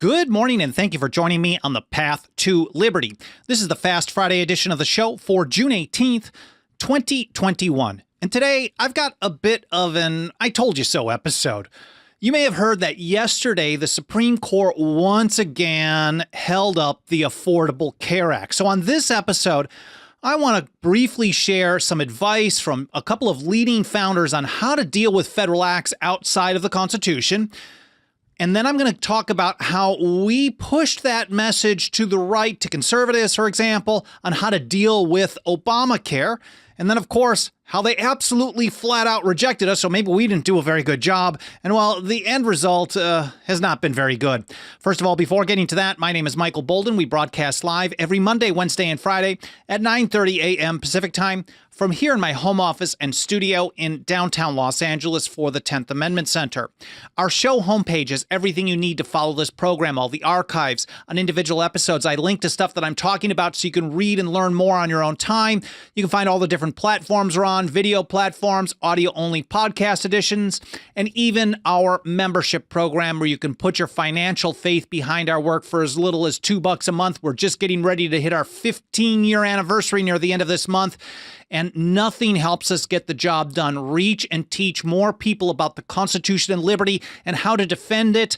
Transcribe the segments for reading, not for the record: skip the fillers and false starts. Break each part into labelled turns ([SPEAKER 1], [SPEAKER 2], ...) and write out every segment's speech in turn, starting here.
[SPEAKER 1] Good morning, and thank you for joining me on the Path to Liberty. This is the Fast Friday edition of the show for June 18th, 2021. And today, I've got a bit of an I told you so episode. You may have heard that yesterday, the Supreme Court once again held up the Affordable Care Act. So on this episode, I want to briefly share some advice from a couple of leading founders on how to deal with federal acts outside of the Constitution. And then I'm going to talk about how we pushed that message to the right, to conservatives, for example, on how to deal with Obamacare. And then, of course, how they absolutely flat out rejected us, so maybe we didn't do a very good job. And well, the end result has not been very good. First of all, before getting to that, my name is Michael Bolden. We broadcast live every Monday, Wednesday, and Friday at 9:30 a.m. Pacific time from here in my home office and studio in downtown Los Angeles for the 10th Amendment Center. Our show homepage has everything you need to follow this program, all the archives on individual episodes. I link to stuff that I'm talking about so you can read and learn more on your own time. You can find all the different platforms we're on, video platforms, audio-only podcast editions, and even our membership program where you can put your financial faith behind our work for as little as $2 a month. We're just getting ready to hit our 15-year anniversary near the end of this month. And nothing helps us get the job done. Reach and teach more people about the Constitution and liberty and how to defend it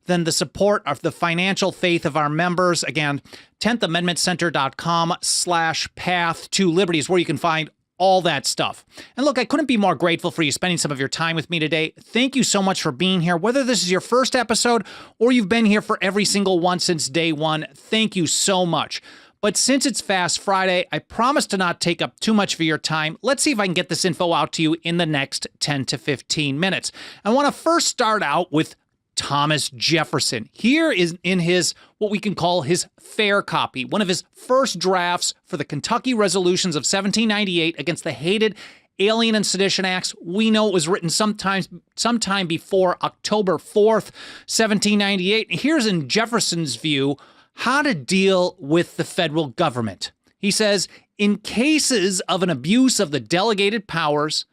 [SPEAKER 1] than the support of the financial faith of our members. Again, 10thamendmentcenter.com/path to liberty is where you can find all that stuff. And look, I couldn't be more grateful for you spending some of your time with me today. Thank you so much for being here. Whether this is your first episode or you've been here for every single one since day one, thank you so much. But since it's Fast Friday, I promise to not take up too much of your time. Let's see if I can get this info out to you in the next 10 to 15 minutes. I want to first start out with Thomas Jefferson. Here is in his, what we can call his fair copy, one of his first drafts for the Kentucky resolutions of 1798 against the hated Alien and Sedition Acts. We know it was written sometime before October 4th, 1798. Here's in Jefferson's view how to deal with the federal government. He says, in cases of an abuse of the delegated powers,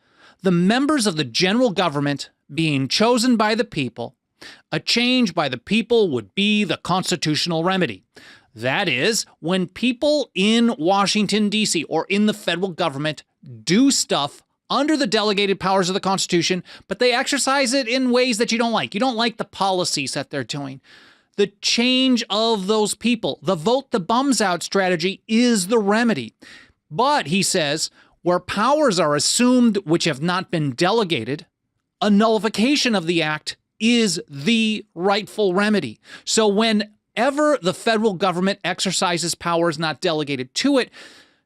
[SPEAKER 1] the members of the general government being chosen by the people, a change by the people would be the constitutional remedy. That is, when people in Washington, D.C., or in the federal government do stuff under the delegated powers of the Constitution, but they exercise it in ways that you don't like. You don't like the policies that they're doing. The change of those people, the vote the bums out strategy is the remedy. But, he says, where powers are assumed which have not been delegated, a nullification of the act is the rightful remedy. So whenever the federal government exercises powers not delegated to it,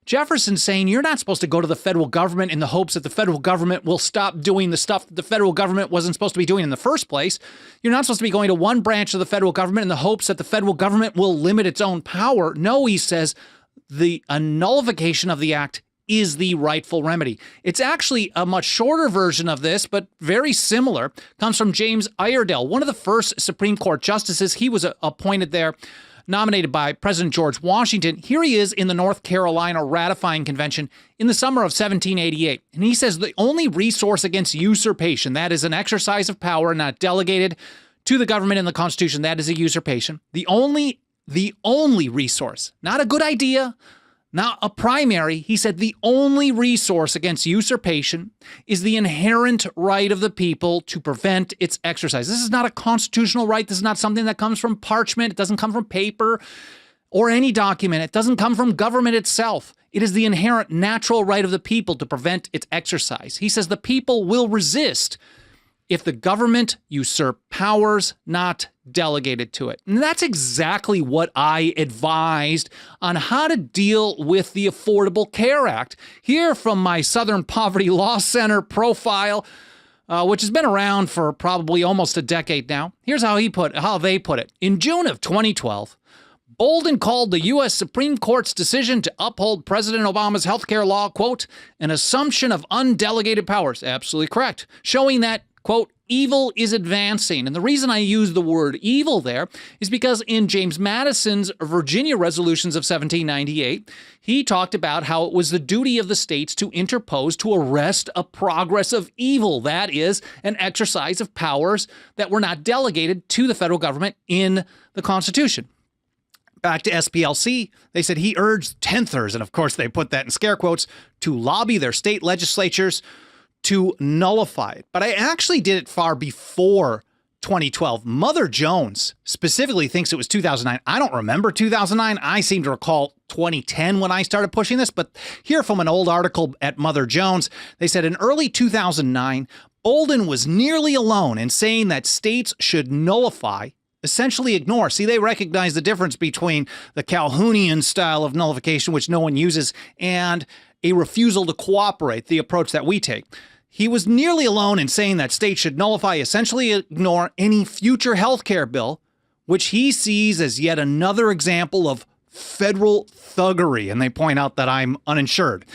[SPEAKER 1] Jefferson's saying you're not supposed to go to the federal government in the hopes that the federal government will stop doing the stuff that the federal government wasn't supposed to be doing in the first place. You're not supposed to be going to one branch of the federal government in the hopes that the federal government will limit its own power. No, he says, a nullification of the act is the rightful remedy. It's actually a much shorter version of this, but very similar. Comes from James Iredell, one of the first Supreme Court justices. He was appointed there, nominated by President George Washington. Here he is in the North Carolina ratifying convention in the summer of 1788. And he says the only resource against usurpation, that is an exercise of power not delegated to the government in the Constitution, that is a usurpation. The only resource, not a good idea, not a primary, he said the only resource against usurpation is the inherent right of the people to prevent its exercise. This is not a constitutional right. This is not something that comes from parchment. It doesn't come from paper or any document. It doesn't come from government itself. It is the inherent natural right of the people to prevent its exercise. He says the people will resist if the government usurp powers not delegated to it. And that's exactly what I advised on how to deal with the Affordable Care Act. Here from my Southern Poverty Law Center profile, which has been around for probably almost a decade now. Here's how they put it. In June of 2012, Bolden called the U.S. Supreme Court's decision to uphold President Obama's health care law, quote, an assumption of undelegated powers. Absolutely correct. Showing that, quote, evil is advancing. And the reason I use the word evil there is because in James Madison's Virginia resolutions of 1798, he talked about how it was the duty of the states to interpose to arrest a progress of evil. That is, an exercise of powers that were not delegated to the federal government in the Constitution. Back to SPLC, they said he urged tenthers, and of course they put that in scare quotes, to lobby their state legislatures to nullify it. But I actually did it far before 2012. Mother Jones specifically thinks it was 2009. I don't remember 2009. I seem to recall 2010 when I started pushing this. But here from an old article at Mother Jones, they said in early 2009, Bolden was nearly alone in saying that states should nullify, essentially ignore. See, they recognize the difference between the Calhounian style of nullification, which no one uses, and a refusal to cooperate, the approach that we take. He was nearly alone in saying that states should nullify, essentially ignore any future health care bill, which he sees as yet another example of federal thuggery. And they point out that I'm uninsured.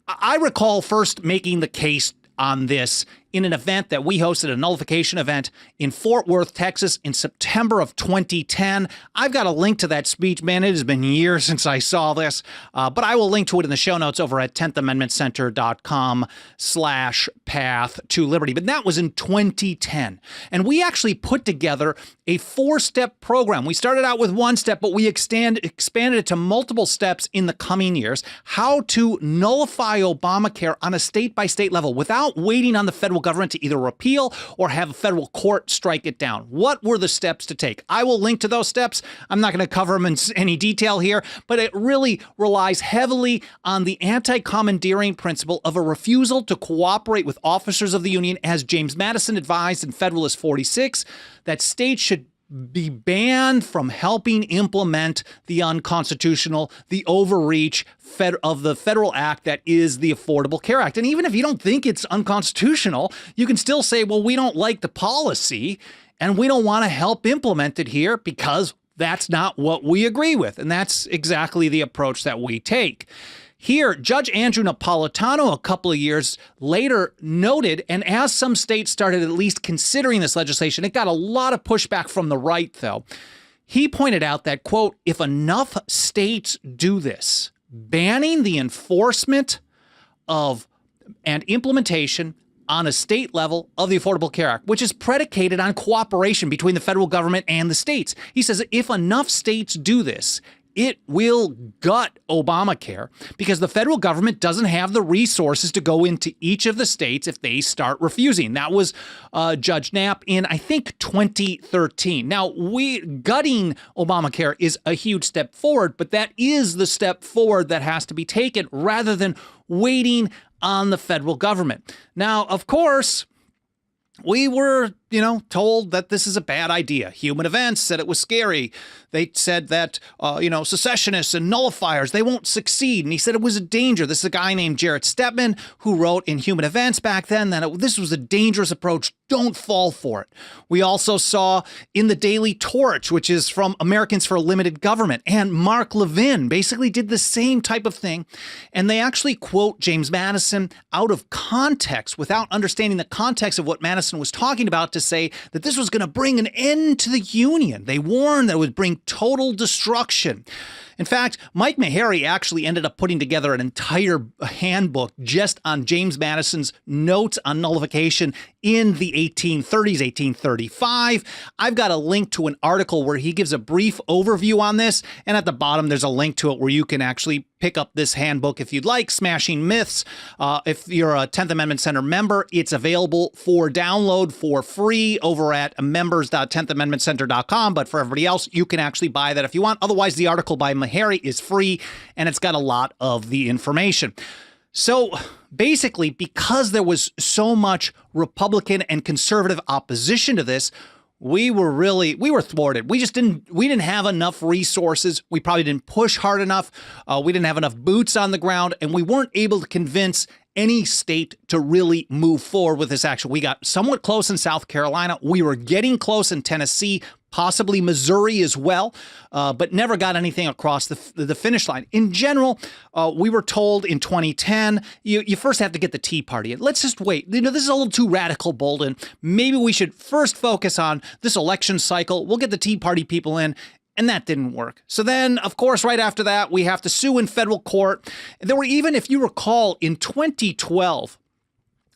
[SPEAKER 1] I recall first making the case on this in an event that we hosted, a nullification event in Fort Worth, Texas in September of 2010. I've got a link to that speech. Man, it has been years since I saw this, but I will link to it in the show notes over at 10thamendmentcenter.com/path to liberty. But that was in 2010. And we actually put together a 4-step program. We started out with 1 step, but we expanded it to multiple steps in the coming years. How to nullify Obamacare on a state-by-state level without waiting on the federal government to either repeal or have a federal court strike it down. What were the steps to take? I will link to those steps. I'm not going to cover them in any detail here, but it really relies heavily on the anti-commandeering principle of a refusal to cooperate with officers of the Union, as James Madison advised in Federalist 46, that states should be banned from helping implement the unconstitutional, the overreach of the federal act that is the Affordable Care Act. And even if you don't think it's unconstitutional, you can still say, well, we don't like the policy and we don't want to help implement it here because that's not what we agree with. And that's exactly the approach that we take. Here, Judge Andrew Napolitano, a couple of years later, noted, and as some states started at least considering this legislation, it got a lot of pushback from the right, though. He pointed out that, quote, if enough states do this, banning the enforcement of and implementation on a state level of the Affordable Care Act, which is predicated on cooperation between the federal government and the states. He says if enough states do this, it will gut Obamacare because the federal government doesn't have the resources to go into each of the states if they start refusing. That was Judge Knapp in, I think, 2013. Now, gutting Obamacare is a huge step forward, but that is the step forward that has to be taken rather than waiting on the federal government. Now, of course, we were, told that this is a bad idea. Human Events said it was scary. They said that, secessionists and nullifiers, they won't succeed. And he said it was a danger. This is a guy named Jarrett Stepman who wrote in Human Events back then that this was a dangerous approach. Don't fall for it. We also saw in the Daily Torch, which is from Americans for a Limited Government, and Mark Levin basically did the same type of thing. And they actually quote James Madison out of context without understanding the context of what Madison was talking about to say that this was going to bring an end to the Union. They warned that it would bring total destruction. In fact, Mike Meharry actually ended up putting together an entire handbook just on James Madison's notes on nullification in the 1830s, 1835. I've got a link to an article where he gives a brief overview on this, and at the bottom there's a link to it where you can actually pick up this handbook if you'd like, Smashing Myths. If you're a 10th Amendment Center member, it's available for download for free over at members.10thamendmentcenter.com, but for everybody else, you can actually buy that if you want. Otherwise, the article by Meharry is free, and it's got a lot of the information. So basically, because there was so much Republican and conservative opposition to this, we were thwarted. We didn't have enough resources. We probably didn't push hard enough. We didn't have enough boots on the ground, and we weren't able to convince any state to really move forward with this action. We got somewhat close in South Carolina. We were getting close in Tennessee, possibly Missouri as well, but never got anything across the finish line. In general, we were told in 2010, you first have to get the Tea Party in. Let's just wait. This is a little too radical, Bolden. Maybe we should first focus on this election cycle. We'll get the Tea Party people in. And that didn't work. So then, of course, right after that, we have to sue in federal court. There were even, if you recall, in 2012,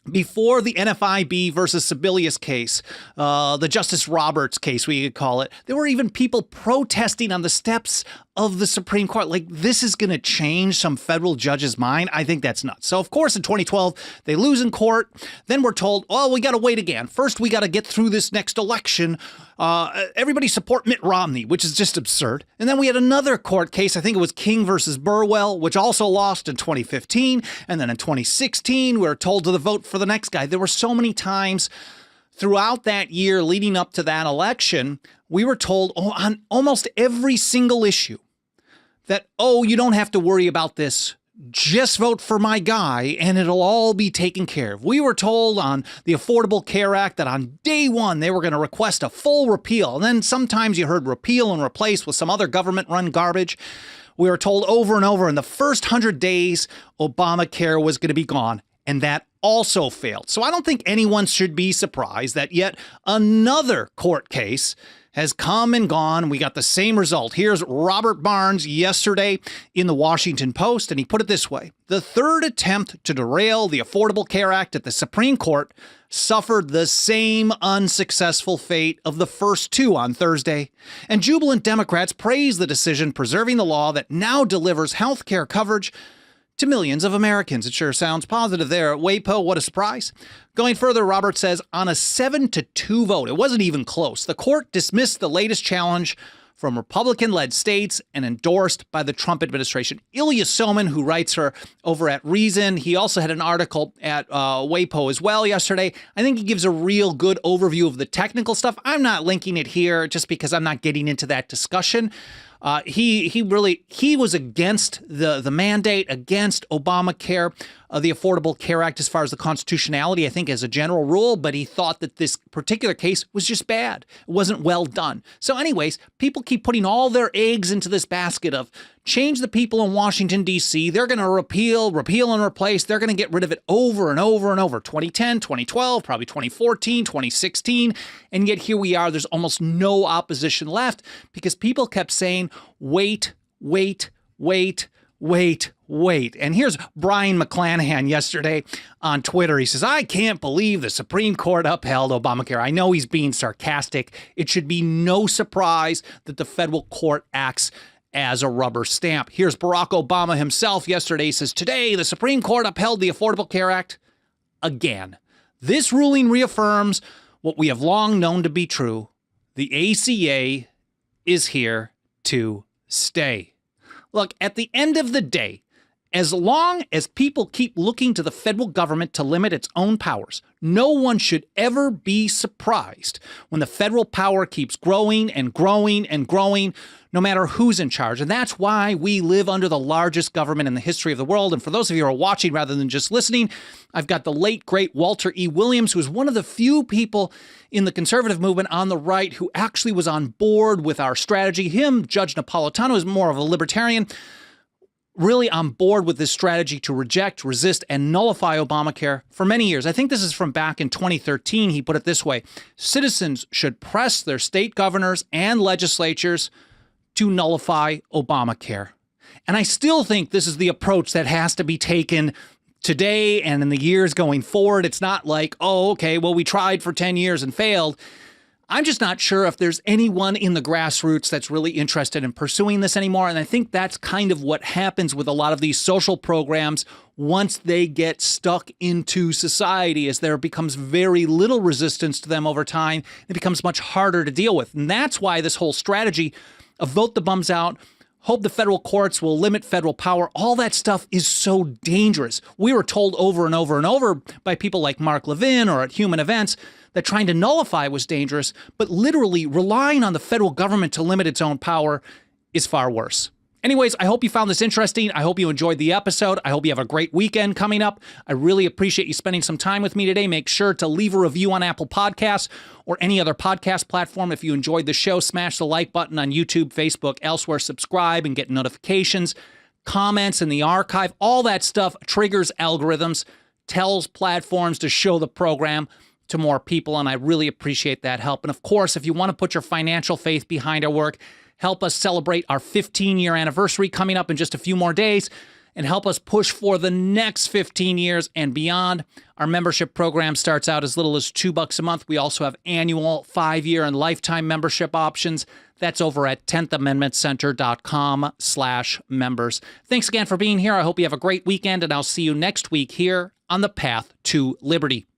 [SPEAKER 1] before the NFIB versus Sebelius case, the Justice Roberts case, we could call it, there were even people protesting on the steps of the Supreme Court. Like, this is going to change some federal judge's mind. I think that's nuts. So, of course, in 2012, they lose in court. Then we're told, oh, we got to wait again. First, we got to get through this next election. Everybody support Mitt Romney, which is just absurd. And then we had another court case. I think it was King versus Burwell, which also lost in 2015. And then in 2016, we were told to vote for the next guy. There were so many times throughout that year leading up to that election, we were told on almost every single issue that, oh, you don't have to worry about this. Just vote for my guy and it'll all be taken care of. We were told on the Affordable Care Act that on day one, they were going to request a full repeal. And then sometimes you heard repeal and replace with some other government-run garbage. We were told over and over in the first 100 days, Obamacare was going to be gone. And that also failed. So I don't think anyone should be surprised that yet another court case has come and gone. We got the same result. Here's Robert Barnes yesterday in the Washington Post, and he put it this way. The third attempt to derail the Affordable Care Act at the Supreme Court suffered the same unsuccessful fate of the first two on Thursday. And jubilant Democrats praised the decision, preserving the law that now delivers health care coverage to millions of Americans. It sure sounds positive there. WAPO, what a surprise. Going further, Robert says, on a 7-2 vote, it wasn't even close. The court dismissed the latest challenge from Republican-led states and endorsed by the Trump administration. Ilya Soman, who writes her over at Reason, he also had an article at WAPO as well yesterday. I think he gives a real good overview of the technical stuff. I'm not linking it here just because I'm not getting into that discussion. He was against the mandate, against Obamacare, the Affordable Care Act as far as the constitutionality, I think, as a general rule, but he thought that this particular case was just bad. It wasn't well done. So anyways, people keep putting all their eggs into this basket of change the people in Washington, D.C. They're going to repeal and replace. They're going to get rid of it over and over and over. 2010, 2012, probably 2014, 2016. And yet here we are. There's almost no opposition left because people kept saying, wait. And here's Brian McClanahan yesterday on Twitter. He says, I can't believe the Supreme Court upheld Obamacare. I know he's being sarcastic. It should be no surprise that the federal court acts as a rubber stamp. Here's Barack Obama himself yesterday. He says, today, the Supreme Court upheld the Affordable Care Act again. This ruling reaffirms what we have long known to be true. The ACA is here to stay. Look, at the end of the day, as long as people keep looking to the federal government to limit its own powers, no one should ever be surprised when the federal power keeps growing and growing and growing, no matter who's in charge. And that's why we live under the largest government in the history of the world. And for those of you who are watching rather than just listening, I've got the late, great Walter E. Williams, who is one of the few people in the conservative movement on the right who actually was on board with our strategy. Him, Judge Napolitano, is more of a libertarian, really on board with this strategy to reject, resist, and nullify Obamacare for many years. I think this is from back in 2013. He put it this way: citizens should press their state governors and legislatures to nullify Obamacare. And I still think this is the approach that has to be taken today and in the years going forward. It's not like, oh, okay, well, we tried for 10 years and failed. I'm just not sure if there's anyone in the grassroots that's really interested in pursuing this anymore. And I think that's kind of what happens with a lot of these social programs once they get stuck into society, as there becomes very little resistance to them over time. It becomes much harder to deal with. And that's why this whole strategy of vote the bums out, hope the federal courts will limit federal power, all that stuff is so dangerous. We were told over and over and over by people like Mark Levin or at Human Events that trying to nullify was dangerous, but literally relying on the federal government to limit its own power is far worse. Anyways, I hope you found this interesting. I hope you enjoyed the episode. I hope you have a great weekend coming up. I really appreciate you spending some time with me today. Make sure to leave a review on Apple Podcasts or any other podcast platform. If you enjoyed the show, smash the like button on YouTube, Facebook, elsewhere, subscribe and get notifications, comments in the archive. All that stuff triggers algorithms, tells platforms to show the program to more people, and I really appreciate that help. And of course, if you want to put your financial faith behind our work, help us celebrate our 15-year anniversary coming up in just a few more days, and help us push for the next 15 years and beyond. Our membership program starts out as little as $2 a month. We also have annual, 5-year, and lifetime membership options. That's over at 10thamendmentcenter.com/members. Thanks again for being here. I hope you have a great weekend, and I'll see you next week here on the Path to Liberty.